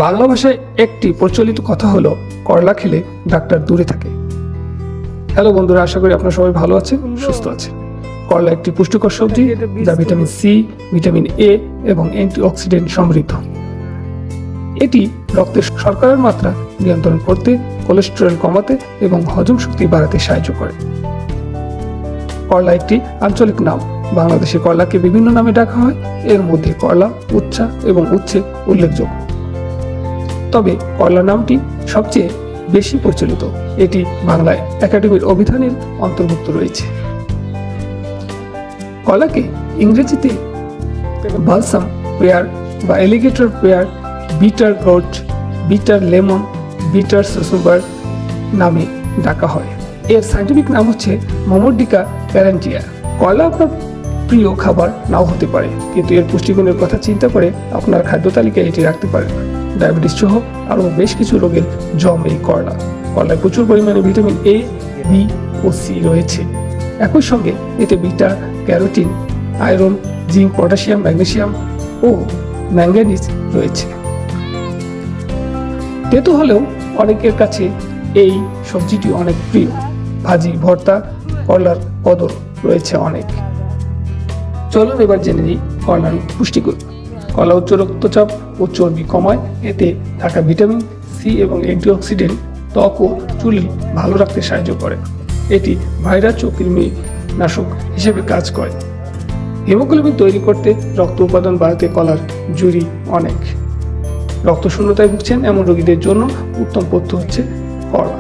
বাংলা ভাষায় একটি প্রচলিত কথা হলো করলা খেলে ডাক্তার দূরে থাকে। হ্যালো বন্ধুরা, আশা করি আপনারা সবাই ভালো আছেন, সুস্থ আছেন। করলা একটি পুষ্টিকর সবজি যা ভিটামিন সি, ভিটামিন এ এবং অ্যান্টিঅক্সিডেন্ট সমৃদ্ধ। এটি রক্তের শর্করার মাত্রা নিয়ন্ত্রণ করতে, কোলেস্টেরল কমাতে এবং হজম শক্তি বাড়াতে সাহায্য করে। করলা একটি আঞ্চলিক নাম। বাংলাদেশে করলাকে বিভিন্ন নামে ডাকা হয়, এর মধ্যে করলা, উচ্ছা এবং উচ্ছে উল্লেখযোগ্য। তবে করলা নামটি সবচেয়ে বেশি প্রচলিত। এটি বাংলায় একাডেমির অভিধানের অন্তর্ভুক্ত রয়েছে। কলাকে ইংরেজিতে বালসাম পেয়ার বা alligator pear, bitter gourd, bitter lemon, bitter সুসুবার নামে ডাকা হয়। এর সায়েন্টিফিক নাম হচ্ছে মোমোডিকা প্যারেন্টিয়া। কলা আপনার প্রিয় খাবার নাও হতে পারে, কিন্তু এর পুষ্টিগুণের কথা চিন্তা করে আপনার খাদ্য তালিকায় এটি রাখতে পারেন। ডায়াবেটিস সহ আরও বেশ কিছু রোগের জম এই করলা। করলায় প্রচুর পরিমাণে ভিটামিন এ, বি ও সি রয়েছে। একই সঙ্গে এতে beta carotene, iron, zinc, potassium, magnesium ও ম্যাঙ্গানিজ রয়েছে। তেতো হলেও অনেকের কাছে এই সবজিটি অনেক প্রিয়। ভাজি, ভর্তা, করলার কদর রয়েছে অনেক। চলুন এবার জেনে নিই করলার পুষ্টিগুণ। কলা উচ্চ রক্তচাপ ও চর্বি কমায়। এতে থাকা ভিটামিন সি এবং অ্যান্টিঅক্সিডেন্ট ত্বক ও চুল ভালো রাখতে সাহায্য করে। এটি ভাইরাস ও কৃমিনাশক হিসেবে কাজ করে। হিমোগ্লোবিন তৈরি করতে, রক্ত উৎপাদন বাড়াতে কলার জুড়ি অনেক। রক্তশূন্যতায় ভুগছেন এমন রোগীদের জন্য উত্তম পথ্য হচ্ছে করলা।